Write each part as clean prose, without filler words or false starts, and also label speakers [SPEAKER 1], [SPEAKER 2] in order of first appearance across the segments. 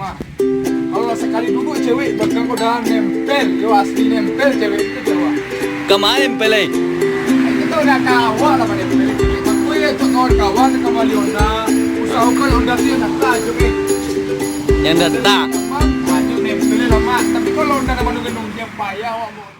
[SPEAKER 1] mak. Kalau sekali duduk cewek bakal kau dah nempel, yo asli nempel cewek itu cewek.
[SPEAKER 2] Kemana pelai?
[SPEAKER 1] Kita udah kawan lah pada nempel. Aku ya kawan kembali onda. Usaha kau onda tu yang nak cewek.
[SPEAKER 2] Yang datang.
[SPEAKER 1] Ayo nempel lama. Tapi kalau onda nama nunggu dia payah awak mau.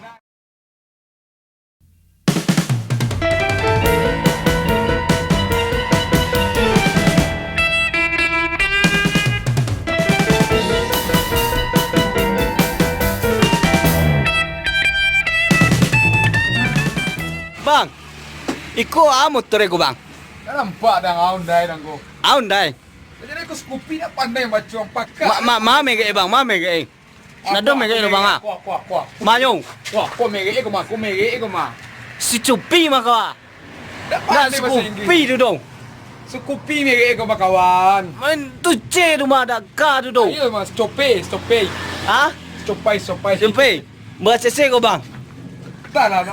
[SPEAKER 2] Bang, iko motor ko bang.
[SPEAKER 1] Nampak dah Hyundai dah ko.
[SPEAKER 2] Hyundai.
[SPEAKER 1] Jadi aku Scoopy nak pandai macam pakak.
[SPEAKER 2] Mame ke bang, mame ke. Nado me ke bang ah.
[SPEAKER 1] Kuah.
[SPEAKER 2] Mayong.
[SPEAKER 1] Wah, kau mege ko mah.
[SPEAKER 2] Si Scoopy mah kawan. Nak Scoopy tu dong.
[SPEAKER 1] Scoopy mege ko kawan.
[SPEAKER 2] Main tu C tu mah dak ka tu dong.
[SPEAKER 1] Ayo mas, stope.
[SPEAKER 2] Ah?
[SPEAKER 1] Stopai.
[SPEAKER 2] Scoopy. Bahasa C ko bang.
[SPEAKER 1] Tak lah,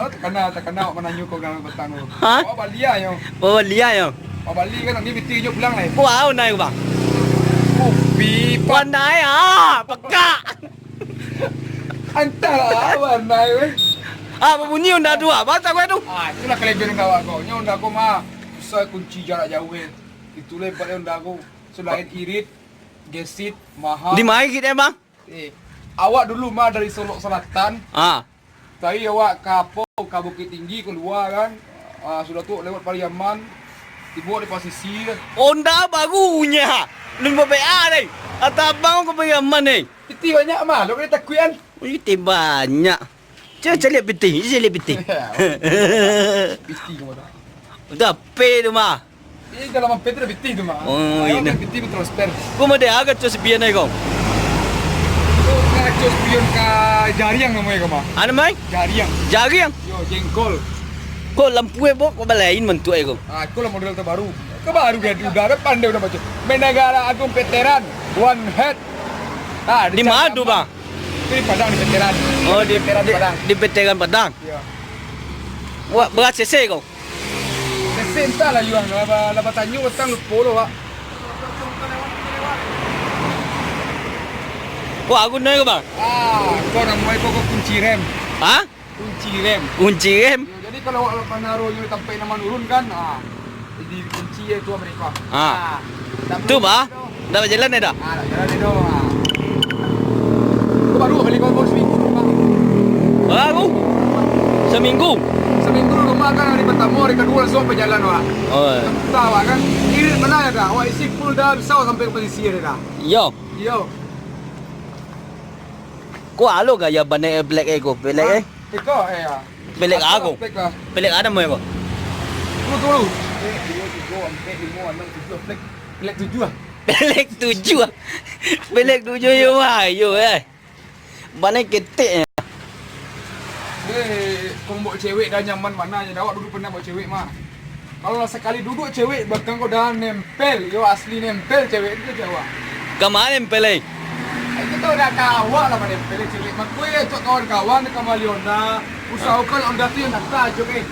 [SPEAKER 1] tak kenal menanyu kau gambar petang tu.
[SPEAKER 2] Ha?
[SPEAKER 1] Bawa balia yo.
[SPEAKER 2] Bawa lihat yo.
[SPEAKER 1] Bawa bali kan ni biti jo pulang lah.
[SPEAKER 2] Wah, Hyundai ko bang.
[SPEAKER 1] Scoopy
[SPEAKER 2] Hyundai ah, pakak.
[SPEAKER 1] Antara warna weh.
[SPEAKER 2] Ah, bunyi Hyundai tu ah. Bahasa kau tu.
[SPEAKER 1] Ah, itulah kelebihan kawan kau. Nya Honda aku mah susah kunci jarak jauh weh. Itulah pada Honda aku. Selain irit, gesit, mahal.
[SPEAKER 2] Di mana kita bang?
[SPEAKER 1] Awak dulu mah dari Solo Selatan.
[SPEAKER 2] Ah.
[SPEAKER 1] Tadi awak ke Bukit Tinggi keluar kan. Sudah tu lewat Pariaman. Tiba di Pasisir.
[SPEAKER 2] Honda barunya. Lu mau PA ni. Atau abang kau pergi mana ni?
[SPEAKER 1] Piti banyak mah. Lo kena takuyan.
[SPEAKER 2] Piti banyak. Cari piti.
[SPEAKER 1] Piti kau dah.
[SPEAKER 2] Udah P tu mah.
[SPEAKER 1] Ini dalam peti ada piti tu mah.
[SPEAKER 2] Oh, ini.
[SPEAKER 1] Piti betul transfer.
[SPEAKER 2] Kau mau dia agak cus biar ni kau.
[SPEAKER 1] Nak cus pion ke jariang namanya kau mah.
[SPEAKER 2] Ada mai? Jariang.
[SPEAKER 1] Yo jengkol.
[SPEAKER 2] Kau lampu bok kau balain mentu aku.
[SPEAKER 1] Aku lah model terbaru. Kebaru dia udah pandai udah baca. Menegara Agung Veteran One Head.
[SPEAKER 2] Di mana tu bang?
[SPEAKER 1] Di Padang di Veteran.
[SPEAKER 2] Oh di
[SPEAKER 1] Padang.
[SPEAKER 2] Di Veteran Padang.
[SPEAKER 1] Ya.
[SPEAKER 2] Wah berat cc kau.
[SPEAKER 1] Senta lah yuang lah batanyo utang polo pak.
[SPEAKER 2] Wah aku naik bang.
[SPEAKER 1] Kau nak mulai kau kunci rem.
[SPEAKER 2] Hah? Kunci rem.
[SPEAKER 1] Jadi kalau awak menaruh you sampai nama nurun kan, di kunci itu Amerika.
[SPEAKER 2] Tu bah. Dah berjalan dah.
[SPEAKER 1] Dah jalan dah. Kau baru balik kau seminggu bang.
[SPEAKER 2] Baru. Seminggu
[SPEAKER 1] rumah kan hari pertama, hari kedua langsung berjalan wak.
[SPEAKER 2] Oh.
[SPEAKER 1] Tahu kan? Irit mana ya dah? Awak isi full dah bisa sampai ke posisi dia dah.
[SPEAKER 2] Yo. Kau alo gaya banak black ego, black
[SPEAKER 1] Iko ya.
[SPEAKER 2] Black aku. Black ada mau kau.
[SPEAKER 1] Tunggu. 1, 2, 3, 4, 5, 6, 7, black 7 ah.
[SPEAKER 2] Black 7 yo ayo banak ketek.
[SPEAKER 1] Kau bawa cewek dah nyaman mana je. Awak dulu pernah bawa cewek mah. Kalau sekali duduk cewek bakal kau dah nempel. Yo asli nempel cewek itu cewek.
[SPEAKER 2] Kemana pelai?
[SPEAKER 1] Kita udah kawan lah pada nempel cewek. Mak gue ya kawan-kawan kembali Honda. Usaha kau Honda tu yang nak cewek.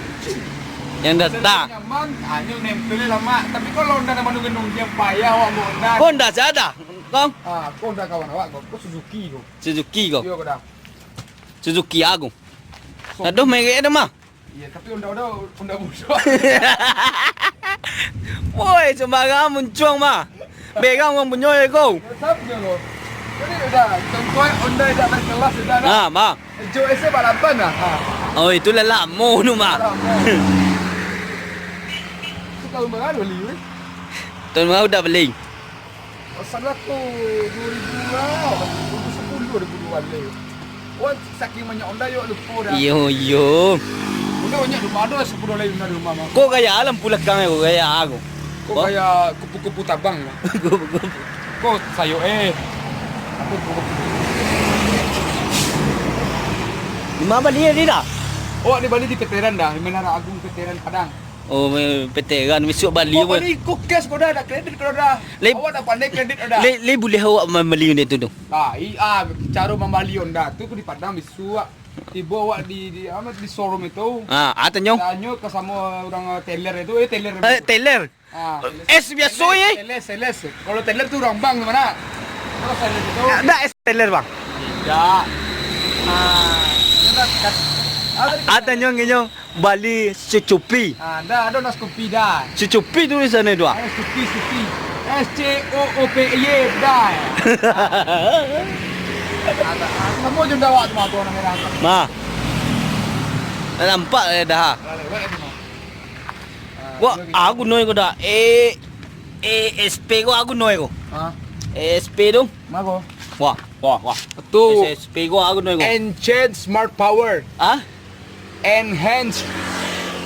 [SPEAKER 2] Yang datang.
[SPEAKER 1] Nyaman, hanya nempel lama. Tapi kalau Honda nama nunggu dia payah awak mau Honda.
[SPEAKER 2] Honda ada. Kau?
[SPEAKER 1] Kau Honda kawan awak kau Suzuki kau.
[SPEAKER 2] Suzuki kau.
[SPEAKER 1] Yo kau dah.
[SPEAKER 2] Suzuki aku. Aduh merek dah mah.
[SPEAKER 1] Iya, tapi Honda muncul.
[SPEAKER 2] Woi, sembarang muncul mah. Begang orang punya kau.
[SPEAKER 1] Siapa dia kau? Jadi udah, contoh Honda dah berkelas dah.
[SPEAKER 2] Mah.
[SPEAKER 1] JOS balapan dah.
[SPEAKER 2] Oh, itu lama tu mah.
[SPEAKER 1] Itu tahun berapa beli weh?
[SPEAKER 2] Tahun baru dah beli.
[SPEAKER 1] Salah tu 2000 lah. 2010 2012 beli. Oh, saking banyak Honda yuk lupa dah.
[SPEAKER 2] Yo.
[SPEAKER 1] Honda banyak rumah ada 10 lagi Honda rumah mah.
[SPEAKER 2] Kau gaya alam pulakang aku gaya aku.
[SPEAKER 1] Kau kayak kupu-kupu tabang mah. Kau sayo Aku kupu-kupu.
[SPEAKER 2] Di mana beli ni dah?
[SPEAKER 1] Oh, di Bali di Veteran dah, di Menara Agung Veteran Padang.
[SPEAKER 2] Oh, veteran besok Bali
[SPEAKER 1] apa? Bali kau cash kau dah ada kredit kau dah. Awak dah pandai kredit dah.
[SPEAKER 2] Le boleh awak membeli ni tu.
[SPEAKER 1] Cara membeli Honda tu di Padang besok. Tiba awak di showroom itu.
[SPEAKER 2] Tanya
[SPEAKER 1] ke sama orang teller itu, teller.
[SPEAKER 2] Teller. S biasa
[SPEAKER 1] Teller. Kalau teller tu orang bank mana? Kalau stainless itu
[SPEAKER 2] Ada stainless bang.
[SPEAKER 1] tidak. Kita
[SPEAKER 2] Ada nyong Bali Scoopy.
[SPEAKER 1] ada Scoopy dah.
[SPEAKER 2] Scoopy tulisannya itu.
[SPEAKER 1] Ada Scoopy. SCOOPY dah. Kamu juga awak tu mah tu orang merah.
[SPEAKER 2] Ma. Nampak dah. Gua aku noi ko dah. SP ko aku noi ko.
[SPEAKER 1] Ha?
[SPEAKER 2] SP tu.
[SPEAKER 1] Mago.
[SPEAKER 2] Wah.
[SPEAKER 1] Betul.
[SPEAKER 2] SP ko aku noi ko.
[SPEAKER 1] Enchant Smart Power.
[SPEAKER 2] Ah?
[SPEAKER 1] Enhance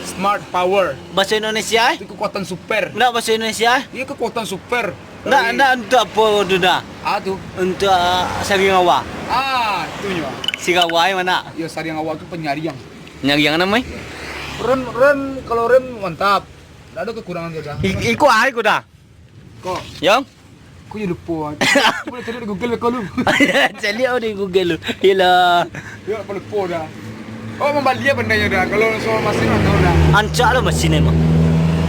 [SPEAKER 1] Smart Power.
[SPEAKER 2] Bahasa Indonesia?
[SPEAKER 1] Itu kekuatan super.
[SPEAKER 2] Nak bahasa Indonesia?
[SPEAKER 1] Iya kekuatan super.
[SPEAKER 2] Nak untuk apa tu dah?
[SPEAKER 1] Tu.
[SPEAKER 2] Untuk saring awak.
[SPEAKER 1] Itu nya.
[SPEAKER 2] Si awak mana?
[SPEAKER 1] Ya saring awak tu penyariang.
[SPEAKER 2] Nyari yang namanya?
[SPEAKER 1] Rem kalau rem mantap. Tak ada kekurangan dia dah.
[SPEAKER 2] Iko ai ko dah.
[SPEAKER 1] Kok,
[SPEAKER 2] Yang?
[SPEAKER 1] aku jadi lupa. Boleh cari di Google kau lu.
[SPEAKER 2] Cari di Google lu. Yalah.
[SPEAKER 1] Ya, aku lupa dah. Oh, membalia bendanya dah. Kalau soal mesin tahu dah.
[SPEAKER 2] Ancak lah mesin emang.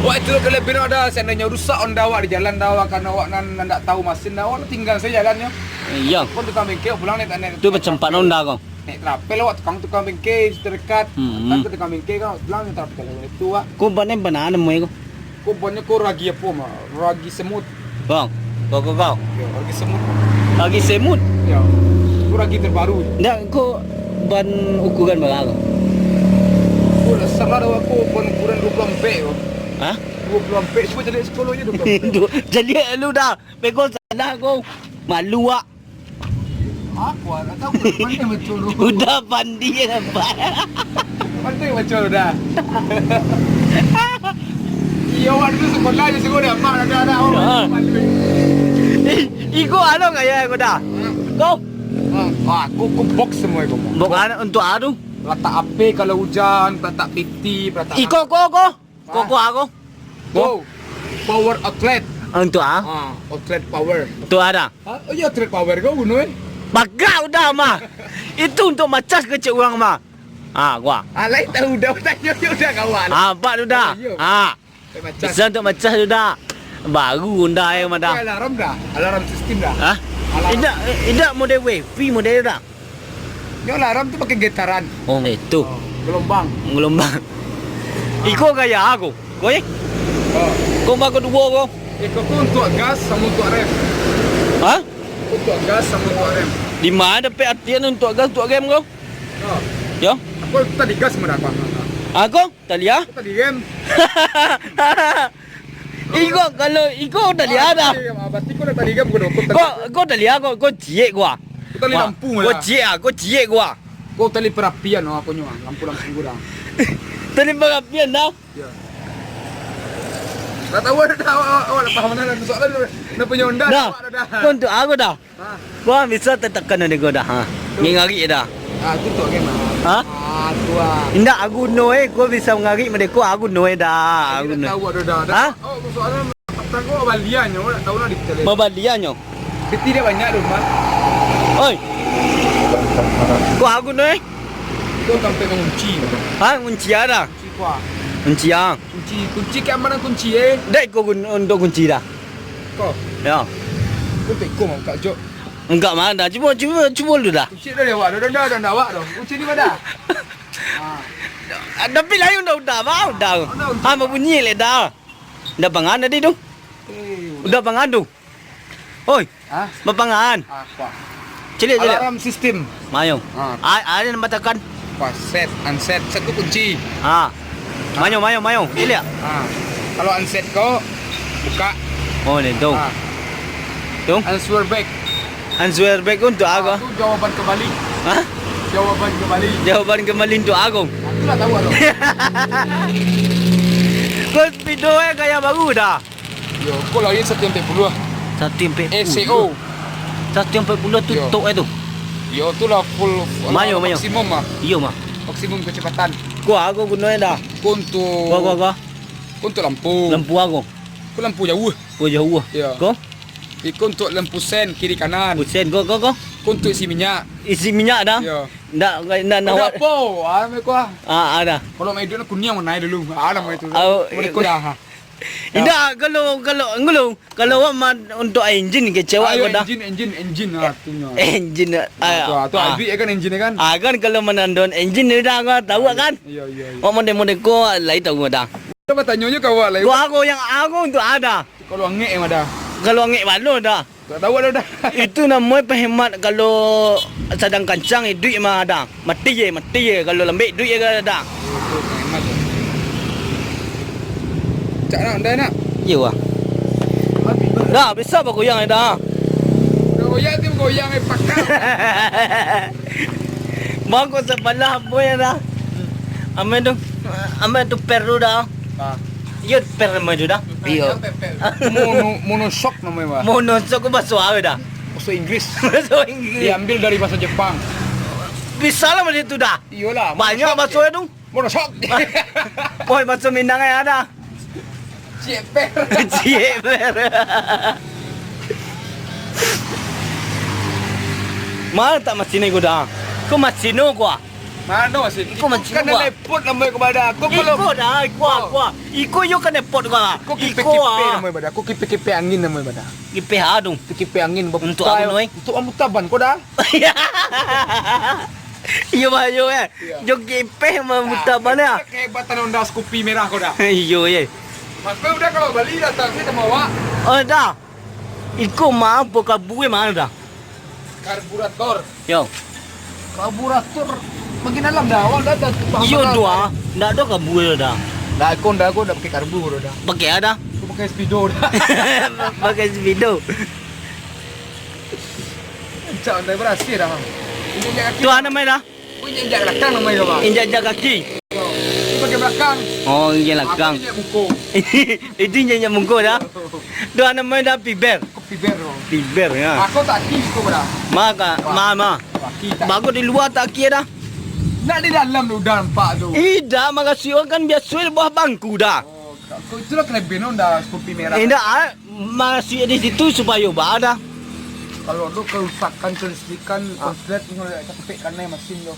[SPEAKER 1] Wah, itu kelebihan ada. Seandainya rusak on awak di jalan awak karena awak nak tahu mesin awak tinggal saja jalannya.
[SPEAKER 2] Iya.
[SPEAKER 1] Kau tukang bengkel pulang ni tak naik.
[SPEAKER 2] Tu macam Pak Nonda kau.
[SPEAKER 1] Naik trapel awak tukang bengkel terdekat. Kan tukang bengkel kau pulang ni trapel itu awak.
[SPEAKER 2] Kau banyak banana mo ko.
[SPEAKER 1] Kau banyak kau ragi apa mah? Ragi semut.
[SPEAKER 2] Bang. Kau.
[SPEAKER 1] Ya, ragi semut.
[SPEAKER 2] Lagi semut.
[SPEAKER 1] Ya. Kau ragi terbaru.
[SPEAKER 2] Ndak kau ban ukuran berapa?
[SPEAKER 1] Kau dah sangat aku ban ukuran 20 ampere.
[SPEAKER 2] Hah?
[SPEAKER 1] 20 ampere. Cuba jadi sekolahnya 20 ampere.
[SPEAKER 2] Jadi lu dah. Pekau salah kau. Malu ah.
[SPEAKER 1] Aku tak tahu mana macam tu.
[SPEAKER 2] Udah pandi nampak.
[SPEAKER 1] Mana macam tu dah. Iya, awak dulu sekolah je sekolah mak ada awak.
[SPEAKER 2] Iko ano kaya ko dah. Kau.
[SPEAKER 1] Aku box semua aku.
[SPEAKER 2] Bukan untuk adu.
[SPEAKER 1] Letak AP kalau hujan, letak PT, letak.
[SPEAKER 2] Iko ko. Koko aku.
[SPEAKER 1] Go. Power outlet.
[SPEAKER 2] Untuk ah.
[SPEAKER 1] Outlet power.
[SPEAKER 2] Tu ada.
[SPEAKER 1] Oh iya outlet power kau guna
[SPEAKER 2] Bagak udah mah. Itu untuk macas kecil orang mah. Gua.
[SPEAKER 1] Lain tahu dah tanya udah kawan.
[SPEAKER 2] Pak sudah. Bisa untuk macas sudah. Baru unda yang mana.
[SPEAKER 1] Alarm dah. Alarm sistem dah.
[SPEAKER 2] Hah? Tidak model wifi model dah.
[SPEAKER 1] Ni alarm tu pakai getaran.
[SPEAKER 2] Oh itu.
[SPEAKER 1] Gelombang.
[SPEAKER 2] Iko kaya aku. Kau Kau bagus dua kau.
[SPEAKER 1] Kau untuk gas sama untuk rem.
[SPEAKER 2] Hah?
[SPEAKER 1] Untuk gas sama untuk rem.
[SPEAKER 2] Di mana dapat artian untuk gas untuk rem kau? Ya.
[SPEAKER 1] Aku tadi gas berapa?
[SPEAKER 2] Aku tadi ya.
[SPEAKER 1] Aku tadi rem.
[SPEAKER 2] Iko tadi ada.
[SPEAKER 1] Berarti kau dah tadi rem
[SPEAKER 2] Kau tadi ya kau ciek gua.
[SPEAKER 1] Kau tadi lampu
[SPEAKER 2] Kau ciek gua.
[SPEAKER 1] Kau tali perapian aku nyu lampu-lampu gua.
[SPEAKER 2] Tadi perapian dah.
[SPEAKER 1] Ya. Tak tahu dah awak faham mana soalan nak punya onda
[SPEAKER 2] dah. Kau untuk aku dah. Gua bisa tetekan ni gua dah. Ngari dah.
[SPEAKER 1] Aku tu game. Tua.
[SPEAKER 2] Indak aku noe gua bisa ngari mereka aku noe dah.
[SPEAKER 1] Aku tahu dah. Oh, soalan tentang kau baliannya, tak tahu lah di tele.
[SPEAKER 2] Baliannya.
[SPEAKER 1] Peti dia banyak tu, Mas.
[SPEAKER 2] Oi. Kau aku noe?
[SPEAKER 1] Kau sampai mengunci.
[SPEAKER 2] Kunci ada.
[SPEAKER 1] Kunci kuah.
[SPEAKER 2] Kunci ah.
[SPEAKER 1] Kunci ke mana kunci
[SPEAKER 2] Dek kau untuk kunci dah.
[SPEAKER 1] Kau.
[SPEAKER 2] Ya.
[SPEAKER 1] Kau teko mau Kak Jok.
[SPEAKER 2] Enggak mana. Cuba dulu dah.
[SPEAKER 1] Kunci dah lewat. Dah awak dah. Kunci di mana?
[SPEAKER 2] Tapi lain udah mau dah. Mau bunyi le dah. Dah pangan tadi tu. Udah pangan tu. Oi. Bapangan.
[SPEAKER 1] Apa?
[SPEAKER 2] Cilik.
[SPEAKER 1] Alarm sistem.
[SPEAKER 2] Mayo. Ada nama tekan.
[SPEAKER 1] Set, unset, set tu kunci.
[SPEAKER 2] Mayo. Cilik.
[SPEAKER 1] Kalau unset kau buka.
[SPEAKER 2] Oh ni tu. Tu.
[SPEAKER 1] Answer back.
[SPEAKER 2] Answer back untuk aku.
[SPEAKER 1] Itu jawapan kembali.
[SPEAKER 2] Jawapan kembali untuk aku.
[SPEAKER 1] Aku tak tahu dah.
[SPEAKER 2] Kau video kayak baru dah.
[SPEAKER 1] Yo, kau lagi 140.
[SPEAKER 2] 140.
[SPEAKER 1] SEO.
[SPEAKER 2] 140 tutup itu.
[SPEAKER 1] Yo, tu lah full
[SPEAKER 2] Mayo.
[SPEAKER 1] maksimum mah.
[SPEAKER 2] Iya mah.
[SPEAKER 1] Maksimum kecepatan.
[SPEAKER 2] Aku guna dah.
[SPEAKER 1] Untuk
[SPEAKER 2] Gua.
[SPEAKER 1] Untuk lampu.
[SPEAKER 2] Lampu aku.
[SPEAKER 1] Kau lampu jauh.
[SPEAKER 2] Jauh.
[SPEAKER 1] Ya.
[SPEAKER 2] Kau?
[SPEAKER 1] Ikut untuk lampu sen kiri kanan.
[SPEAKER 2] Pusen kau.
[SPEAKER 1] Untuk isi minyak.
[SPEAKER 2] Isi minyak dah.
[SPEAKER 1] Ya.
[SPEAKER 2] Nak
[SPEAKER 1] Ada apa? Mereka.
[SPEAKER 2] ada.
[SPEAKER 1] Kalau main itu kuning mana dulu. Ada main itu.
[SPEAKER 2] Oh,
[SPEAKER 1] Mereka dah.
[SPEAKER 2] Indah kalau awak untuk engine kecewa
[SPEAKER 1] Ayo
[SPEAKER 2] kau dah.
[SPEAKER 1] engine artinya.
[SPEAKER 2] Engine.
[SPEAKER 1] Tu Albi kan engine kan?
[SPEAKER 2] Kan kalau menandon engine ni dah kau tahu kan?
[SPEAKER 1] Iya.
[SPEAKER 2] Awak model kau lain tahu dah.
[SPEAKER 1] Coba tanya kau lah.
[SPEAKER 2] Aku yang aku untuk ada.
[SPEAKER 1] Kalau angek yang ada.
[SPEAKER 2] Kalau angek balu dah.
[SPEAKER 1] Tak tahu ada dah.
[SPEAKER 2] Itu namanya penghemat kalau sedang kancang duit mah ada. Mati ye kalau lembek duit ye ada.
[SPEAKER 1] Cak nak dah nak.
[SPEAKER 2] Ya wah. Dah bisa apa goyang dah.
[SPEAKER 1] Goyang tu goyang pakak.
[SPEAKER 2] Bago sebelah boy dah. Ame tu perlu dah. Iya per nama tu dah. Iya.
[SPEAKER 1] Mono shock namanya.
[SPEAKER 2] Mono shock bahasa apa dah?
[SPEAKER 1] Bahasa Inggris.
[SPEAKER 2] Bahasa Inggris.
[SPEAKER 1] Diambil dari bahasa Jepang.
[SPEAKER 2] Bisa lah macam itu dah.
[SPEAKER 1] Iyalah.
[SPEAKER 2] Banyak bahasa itu.
[SPEAKER 1] Mono shock.
[SPEAKER 2] Boy bahasa Minang ada.
[SPEAKER 1] Ceper.
[SPEAKER 2] Ceper. Mana tak mesin ni dah? Kau mesin gua.
[SPEAKER 1] Mana mesin?
[SPEAKER 2] Kau mesin
[SPEAKER 1] kan
[SPEAKER 2] gua.
[SPEAKER 1] lepot namanya kepada aku kalau.
[SPEAKER 2] Ikut dah, ikut. Ikut yo kan lepot gua.
[SPEAKER 1] Aku kipe-kipe namanya pada. Aku kipe-kipe angin namanya pada.
[SPEAKER 2] Kipe adung.
[SPEAKER 1] Kipe angin
[SPEAKER 2] untuk aku noi.
[SPEAKER 1] Untuk amutaban kau dah.
[SPEAKER 2] Iyo bayo Jo kipe mutaban ya.
[SPEAKER 1] Kehebatan Honda Scoopy merah kau dah.
[SPEAKER 2] Iyo ye.
[SPEAKER 1] Mas kau udah kalau balik datang sih sama awak.
[SPEAKER 2] Oh dah. Iko mah buka buwe mana dah?
[SPEAKER 1] Karburator.
[SPEAKER 2] Yo.
[SPEAKER 1] Karburator makin dalam dah awak dah.
[SPEAKER 2] Iyo dua. Ndak ada ka buwe dah.
[SPEAKER 1] Aku dah pakai karbu dah.
[SPEAKER 2] Pakai ada?
[SPEAKER 1] Aku pakai speedo dah.
[SPEAKER 2] Pakai speedo.
[SPEAKER 1] Cak dah berhasil dah.
[SPEAKER 2] Tu apa namanya dah?
[SPEAKER 1] Injak belakang namanya dah.
[SPEAKER 2] Injak kaki.
[SPEAKER 1] Ini pakai belakang.
[SPEAKER 2] Oh, injak belakang.
[SPEAKER 1] Injak muka.
[SPEAKER 2] Itu injak muka dah. Tu apa namanya dah piber.
[SPEAKER 1] Piber.
[SPEAKER 2] Piber ya.
[SPEAKER 1] Aku tak kis kau dah.
[SPEAKER 2] Mama. Bagus di luar tak kira dah.
[SPEAKER 1] Nak di dalam tu dah nampak tu.
[SPEAKER 2] Ida makasih kan biasa di bawah bangku dah.
[SPEAKER 1] Oh, itulah kelebihan dah Scoopy merah.
[SPEAKER 2] Indah makasih di situ supaya ada.
[SPEAKER 1] Kalau tu kerusakan kelistrikan konslet ni kalau kepek karena mesin tu.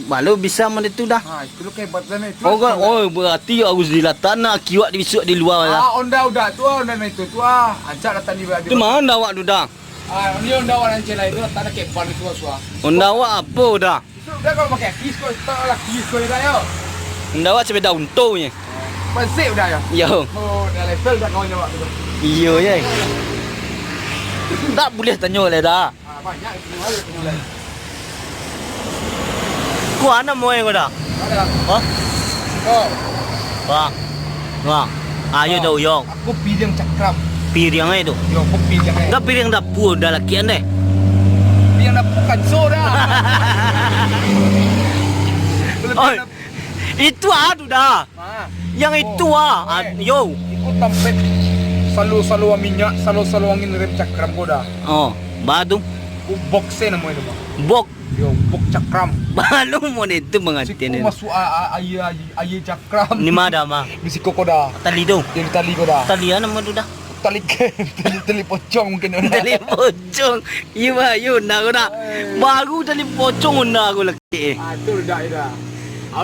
[SPEAKER 2] Malu bisa mana itu dah.
[SPEAKER 1] Ha, itu kehebatan itu.
[SPEAKER 2] Oh berarti aku dilatan nak kiwak di besok di luar lah.
[SPEAKER 1] Honda udah tu, Honda itu tu Ancak datang di bawah.
[SPEAKER 2] Tu mana awak tu dah?
[SPEAKER 1] Ni Honda orang Cina itu datang nak kepan itu suah.
[SPEAKER 2] Honda awak apa dah?
[SPEAKER 1] Itu udah kalau pakai kis kau tak lah kis kau dah yo.
[SPEAKER 2] Honda awak sepeda untungnya.
[SPEAKER 1] Pasir dah yo.
[SPEAKER 2] Yo.
[SPEAKER 1] Oh, dah level dah kau nyawa tu.
[SPEAKER 2] Iyo ye. Tak boleh tanya le dah.
[SPEAKER 1] Banyak semua ada tanya lagi.
[SPEAKER 2] Ku ana moe kau dah.
[SPEAKER 1] Ada.
[SPEAKER 2] Ha?
[SPEAKER 1] Oh.
[SPEAKER 2] Wah. Wah. Ayo dah yo.
[SPEAKER 1] Aku piring cakram.
[SPEAKER 2] Piring itu.
[SPEAKER 1] Yo, aku piring.
[SPEAKER 2] Dah piring dapur dah lakian deh.
[SPEAKER 1] Piring dapur kan soda.
[SPEAKER 2] Oh. Itu adu dah. Yang itu yo.
[SPEAKER 1] Ikut tampet salu minyak, salu angin rem cakram kau dah.
[SPEAKER 2] Oh, badu.
[SPEAKER 1] Boxe namanya tu.
[SPEAKER 2] Bok.
[SPEAKER 1] Yo, bok cakram.
[SPEAKER 2] Balu mo itu mengerti ni.
[SPEAKER 1] Masuk air cakram.
[SPEAKER 2] Ni mana mah?
[SPEAKER 1] Bisi kau dah.
[SPEAKER 2] Tali tu.
[SPEAKER 1] Yang tali kau dah.
[SPEAKER 2] Tali nama tu dah.
[SPEAKER 1] Tali pocong mungkin.
[SPEAKER 2] Tali pocong. Iya, nak kau dah. Baru tali pocong nak aku lagi.
[SPEAKER 1] Itu dah.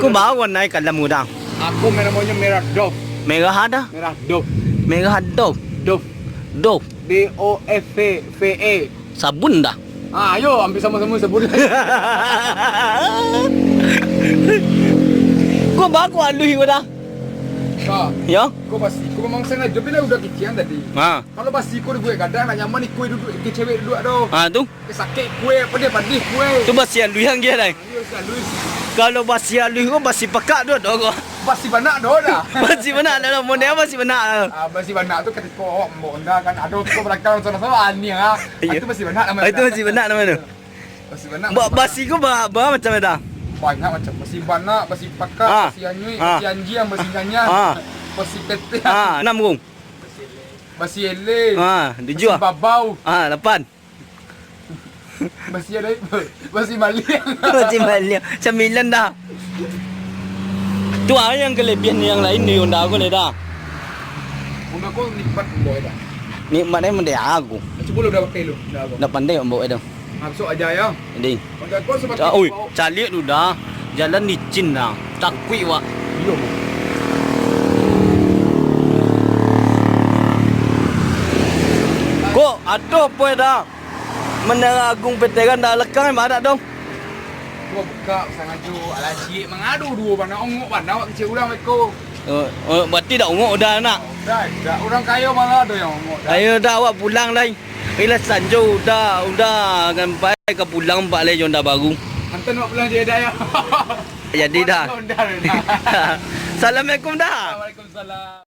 [SPEAKER 2] Aku bawa naik kalam muda.
[SPEAKER 1] Aku namanya merah dove.
[SPEAKER 2] Merah ada?
[SPEAKER 1] Merah dove.
[SPEAKER 2] Merah dove.
[SPEAKER 1] Dove.
[SPEAKER 2] Dove.
[SPEAKER 1] DOFVE.
[SPEAKER 2] Sabun dah.
[SPEAKER 1] Ayo ambil sama-sama sebut.
[SPEAKER 2] Kau bawa alui kau dah. Ya?
[SPEAKER 1] Kau pasti. Kau memang sengaja bila udah kecian tadi. Kalau pasti kau gue kadang nak nyaman ikut duduk ke cewek duduk aduh.
[SPEAKER 2] Tu.
[SPEAKER 1] Sakit kue apa dia padih kue.
[SPEAKER 2] Tu basi alui yang dia dah. Kalau basi alui kau basi pakak tu dah.
[SPEAKER 1] Basi banak dah.
[SPEAKER 2] Basi banak dah. Model basi banak.
[SPEAKER 1] Basi banak tu ketika Honda kan ada kau belakang sana-sana ni ha. Itu basi banak namanya.
[SPEAKER 2] Itu basi banak namanya.
[SPEAKER 1] Basi banak.
[SPEAKER 2] Basi kau macam mana?
[SPEAKER 1] Banyak macam basi banak, basi pakak, basi anyui, basi anjiang, basi nyanyan, basi peteng.
[SPEAKER 2] 6 kong.
[SPEAKER 1] Basi ele.
[SPEAKER 2] Dijual.
[SPEAKER 1] Basi babau.
[SPEAKER 2] 8.
[SPEAKER 1] Basi ada basi maliang.
[SPEAKER 2] Basi maliang. 9 dah. Tu yang kelebihan yang lain ni Honda aku ni dah.
[SPEAKER 1] Honda aku nikmat bawa dah.
[SPEAKER 2] Nikmat ni mendek aku.
[SPEAKER 1] Cuba lu dah pakai lu.
[SPEAKER 2] Dah pandai bawa dah.
[SPEAKER 1] Masuk aja ya.
[SPEAKER 2] Jadi.
[SPEAKER 1] Honda aku sebab
[SPEAKER 2] Oi, calik tu dah. Jalan licin dah. Takui wak.
[SPEAKER 1] Yo.
[SPEAKER 2] Aduh apa dah. Menara Agung veteran dah lekang mana dong?
[SPEAKER 1] Gua buka sengaja ala cik mengadu dua bana ongok bana awak kecil urang meko.
[SPEAKER 2] Berarti dah ungok dah nak.
[SPEAKER 1] Dah orang kaya malah ada yang ongok dah.
[SPEAKER 2] Ayo dah awak pulang lah. Bila sanjo dah sampai ke pulang balik dah baru.
[SPEAKER 1] Hantar nak pulang je dah ya.
[SPEAKER 2] Jadi dah.
[SPEAKER 1] Dah.
[SPEAKER 2] Assalamualaikum dah.
[SPEAKER 1] Waalaikumsalam.